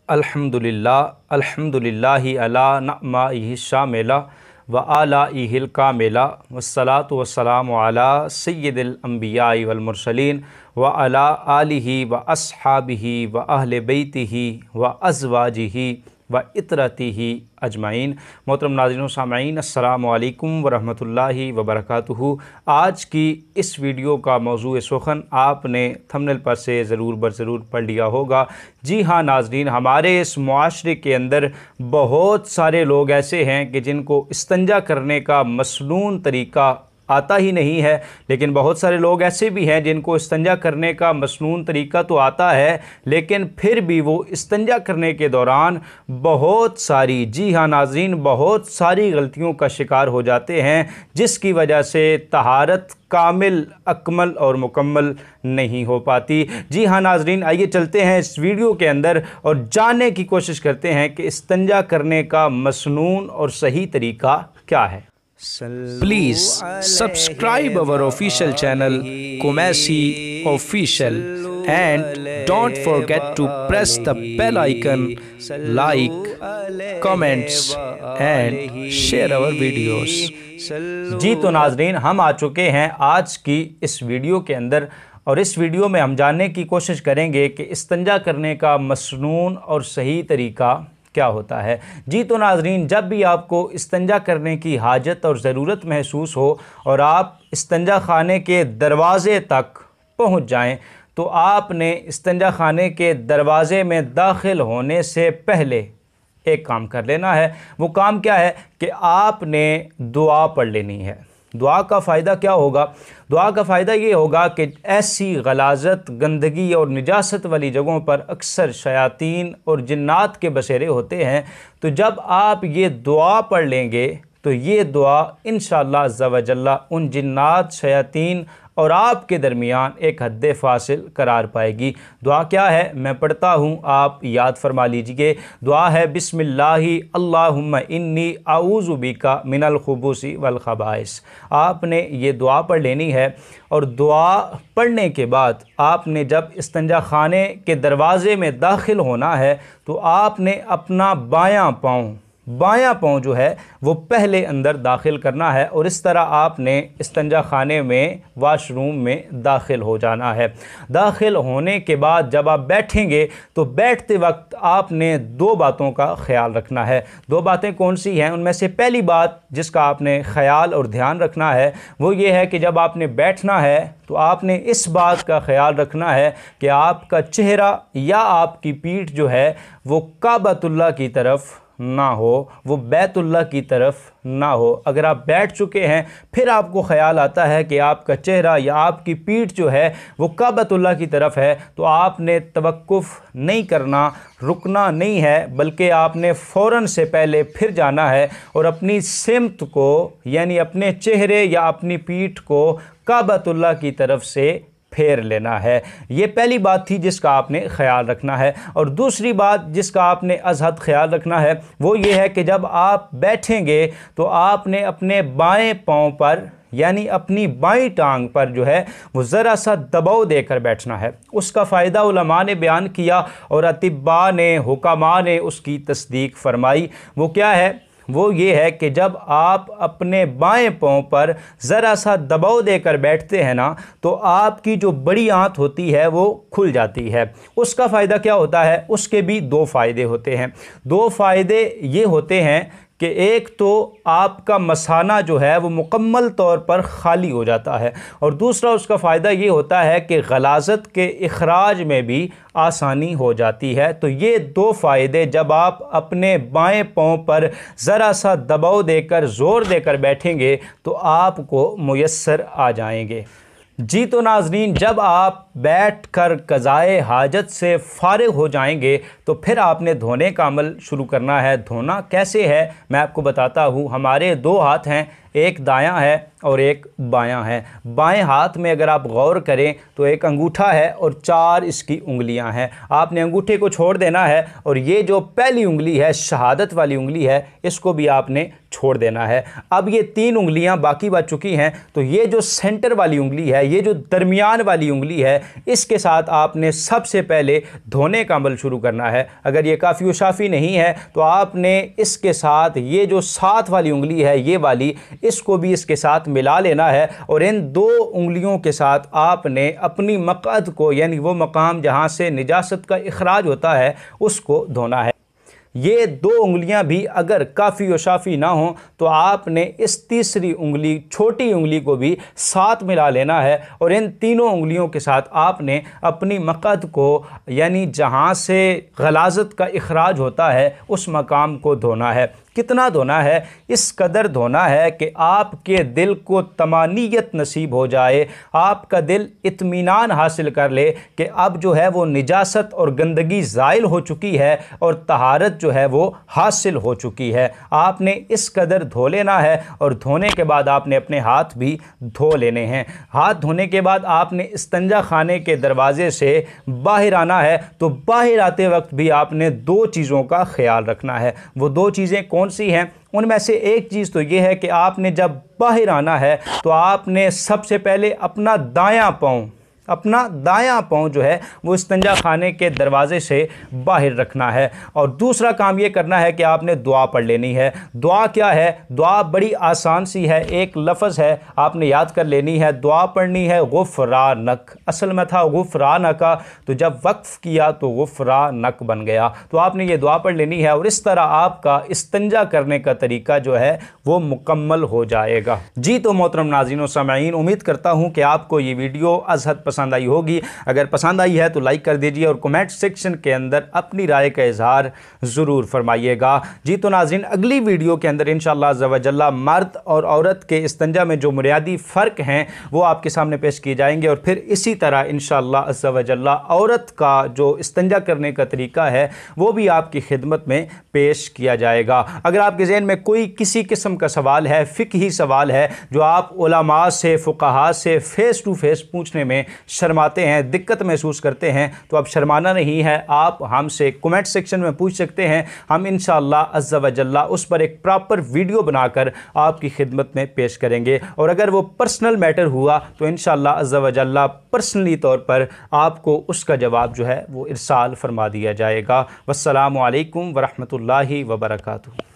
अल्हम्दुलिल्लाहि अला नअमाइहि शामिला व आलाइहिल कामिला वस्सलातु वस्सलामु अला सय्यिदिल अंबियाइ वल मुरसलीन व अला आलिहि व अस्हाबिहि व अहले बैतिहि व अज़वाजिहि व इतरतिहि अजमाइन। मोहतरम नाज़रीन व सामईन, अस्सलामु अलैकुम व रहमतुल्लाहि व बरकातुहू। आज की इस वीडियो का मौज़ू सुख़न आपने थंबनेल पर से ज़रूर बर पढ़ लिया होगा। जी हाँ नाज़रीन, हमारे इस मुआशरे के अंदर बहुत सारे लोग ऐसे हैं कि जिनको इस्तंजा करने का मसनून तरीक़ा आता ही नहीं है, लेकिन बहुत सारे लोग ऐसे भी हैं जिनको इस्तंजा करने का मसनून तरीक़ा तो आता है, लेकिन फिर भी वो इस्तंजा करने के दौरान बहुत सारी, जी हाँ नाज़रीन, बहुत सारी गलतियों का शिकार हो जाते हैं, जिसकी वजह से तहारत कामिल, अकमल और मुकम्मल नहीं हो पाती। जी हाँ नाज़रीन, आइए चलते हैं इस वीडियो के अंदर और जानने की कोशिश करते हैं कि इस्तंजा करने का मसनून और सही तरीक़ा क्या है। Please subscribe our official channel Qumaisi Official and don't forget to press the bell icon, like, comments and share our videos। जी तो नाज़रीन, हम आ चुके हैं आज की इस वीडियो के अंदर और इस वीडियो में हम जानने की कोशिश करेंगे कि इस्तंजा करने का मसनून और सही तरीक़ा क्या होता है। जी तो नाज़रीन, जब भी आपको इस्तंजा करने की हाजत और ज़रूरत महसूस हो और आप इस्तंजा खाने के दरवाज़े तक पहुंच जाएं, तो आपने इस्तंजा खाने के दरवाज़े में दाखिल होने से पहले एक काम कर लेना है। वो काम क्या है कि आपने दुआ पढ़ लेनी है। दुआ का फ़ायदा क्या होगा? दुआ का फ़ायदा ये होगा कि ऐसी गलाज़त, गंदगी और निजासत वाली जगहों पर अक्सर शयातीन और जिन्नात के बसेरे होते हैं। तो जब आप ये दुआ पढ़ लेंगे तो ये दुआ इंशाअल्लाह अज़्ज़ा व जल्ला उन जिन्नात, शयातीन और आपके दरमियान एक हद्द फासिल करार पाएगी। दुआ क्या है, मैं पढ़ता हूँ, आप याद फरमा लीजिए। दुआ है बिस्मिल्लाहि अल्लाहुम्मा इन्नी आऊज़ु बिका मिनल खुबूसी वल खबाइस। आपने ये दुआ पढ़ लेनी है और दुआ पढ़ने के बाद आपने जब इस्तंजा खाने के दरवाज़े में दाखिल होना है तो आपने अपना बायां पाँव जो है वो पहले अंदर दाखिल करना है और इस तरह आपने इस्तंजा खाने में, वाशरूम में दाखिल हो जाना है। दाखिल होने के बाद जब आप बैठेंगे तो बैठते वक्त आपने दो बातों का ख्याल रखना है। दो बातें कौन सी हैं? उनमें से पहली बात जिसका आपने ख्याल और ध्यान रखना है वो ये है कि जब आपने बैठना है तो आपने इस बात का ख्याल रखना है कि आपका चेहरा या आपकी पीठ जो है वो काबतुल्लाह की तरफ ना हो, वो बैतुल्लाह की तरफ ना हो। अगर आप बैठ चुके हैं फिर आपको ख़याल आता है कि आपका चेहरा या आपकी पीठ जो है वो काबतुल्लाह की तरफ है, तो आपने तवक्कुफ़ नहीं करना, रुकना नहीं है, बल्कि आपने फ़ौरन से पहले फिर जाना है और अपनी सिमत को, यानी अपने चेहरे या अपनी पीठ को काबतुल्लाह की तरफ से फेर लेना है। ये पहली बात थी जिसका आपने ख्याल रखना है। और दूसरी बात जिसका आपने अज़हद ख्याल रखना है वो ये है कि जब आप बैठेंगे तो आपने अपने बाएं पाँव पर, यानी अपनी बाईं टांग पर जो है वो ज़रा सा दबाव देकर बैठना है। उसका फ़ायदा उलमा ने बयान किया और अतिब्बा ने, हुकामा ने उसकी तस्दीक फरमाई। वो क्या है? वो ये है कि जब आप अपने बाएं पाँव पर ज़रा सा दबाव देकर बैठते हैं ना, तो आपकी जो बड़ी आंत होती है वो खुल जाती है। उसका फ़ायदा क्या होता है? उसके भी दो फ़ायदे होते हैं। दो फ़ायदे ये होते हैं कि एक तो आपका मसाना जो है वो मुकम्मल तौर पर ख़ाली हो जाता है और दूसरा उसका फ़ायदा ये होता है कि गलाज़त के इखराज में भी आसानी हो जाती है। तो ये दो फ़ायदे जब आप अपने बाएं पाँव पर ज़रा सा दबाव देकर, ज़ोर देकर बैठेंगे तो आपको मुयस्सर आ जाएंगे। जी तो नाज़रीन, जब आप बैठकर क़ज़ाए हाजत से फ़ारिग़ हो जाएंगे तो फिर आपने धोने का अमल शुरू करना है। धोना कैसे है मैं आपको बताता हूँ। हमारे दो हाथ हैं, एक दायां है और एक बायां है। बाएं हाथ में अगर आप गौर करें तो एक अंगूठा है और 4 इसकी उंगलियां हैं। आपने अंगूठे को छोड़ देना है और ये जो पहली उंगली है, शहादत वाली उंगली है, इसको भी आपने छोड़ देना है। अब ये 3 उंगलियां बाकी बच चुकी हैं, तो ये जो सेंटर वाली उंगली है, ये जो दरमियान वाली उंगली है, इसके साथ आपने सबसे पहले धोने का अमल शुरू करना है। अगर ये काफ़ी व शाफ़ी नहीं है तो आपने इसके साथ ये जो साथ वाली उंगली है, ये वाली, इसको भी इसके साथ मिला लेना है और इन 2 उंगलियों के साथ आपने अपनी मक़अद को, यानी वो मकाम जहाँ से निजासत का इखराज होता है, उसको धोना है। ये 2 उंगलियां भी अगर काफ़ी व शाफ़ी ना हो तो आपने इस तीसरी उंगली, छोटी उंगली को भी साथ मिला लेना है और इन तीनों उंगलियों के साथ आपने अपनी मक़अद को, यानी जहाँ से गलाज़त का इखराज होता है, उस मकाम को धोना है। कितना धोना है? इस कदर धोना है कि आपके दिल को तमानियत नसीब हो जाए, आपका दिल इत्मीनान हासिल कर ले कि अब जो है वो निजासत और गंदगी ज़ाइल हो चुकी है और तहारत जो है वो हासिल हो चुकी है। आपने इस कदर धो लेना है और धोने के बाद आपने अपने हाथ भी धो लेने हैं। हाथ धोने के बाद आपने इस्तंजा खाने के दरवाज़े से बाहर आना है, तो बाहर आते वक्त भी आपने 2 चीज़ों का ख्याल रखना है। वो 2 चीज़ें कौन सी हैं? उनमें से एक चीज़ तो ये है कि आपने जब बाहर आना है तो आपने सबसे पहले अपना दायां पाँव जो है वो इस्तंजा खाने के दरवाज़े से बाहर रखना है। और दूसरा काम ये करना है कि आपने दुआ पढ़ लेनी है। दुआ क्या है? दुआ बड़ी आसान सी है, एक लफ्ज़ है, आपने याद कर लेनी है। दुआ पढ़नी है गुफ़रानक। असल में था गुफ़रानका, तो जब वक्फ़ किया तो गुफ़रानक बन गया। तो आपने ये दुआ पढ़ लेनी है और इस तरह आपका इस्तंजा करने का तरीका जो है वो मुकम्मल हो जाएगा। जी तो मोहतरम नाज़रीन व सामईन, उम्मीद करता हूँ कि आपको ये वीडियो अज़हद पसंद आई होगी। अगर पसंद आई है तो लाइक कर दीजिए और कमेंट सेक्शन के अंदर अपनी राय का इजहार ज़रूर फरमाइएगा। जी तो नाज़रीन, अगली वीडियो के अंदर इंशाअल्लाह अज़्ज़ा व जल्ला मर्द और औरत के इस्तंजा में जो बुनियादी फ़र्क हैं वो आपके सामने पेश किए जाएंगे और फिर इसी तरह इंशाअल्लाह अज़्ज़ा व जल्ला औरत का जो इस्तंजा करने का तरीका है वो भी आपकी खिदमत में पेश किया जाएगा। अगर आपके ज़हन में कोई किसी किस्म का सवाल है, फ़िक़ही सवाल है, जो आप उलमा से, फ़ुक़हा से फ़ेस टू फेस पूछने में शर्माते हैं, दिक्कत महसूस करते हैं, तो अब शर्माना नहीं है, आप हमसे कमेंट सेक्शन में पूछ सकते हैं। हम इंशाअल्लाह अज़्ज़ा व जल्ला उस पर एक प्रॉपर वीडियो बनाकर आपकी खिदमत में पेश करेंगे और अगर वो पर्सनल मैटर हुआ तो इंशाअल्लाह अज़्ज़ा व जल्ला पर्सनली तौर पर आपको उसका जवाब जो है वो इरसाल फरमा दिया जाएगा। वस्सलामु अलैकुम व रहमतुल्लाहि व बरकातुहू।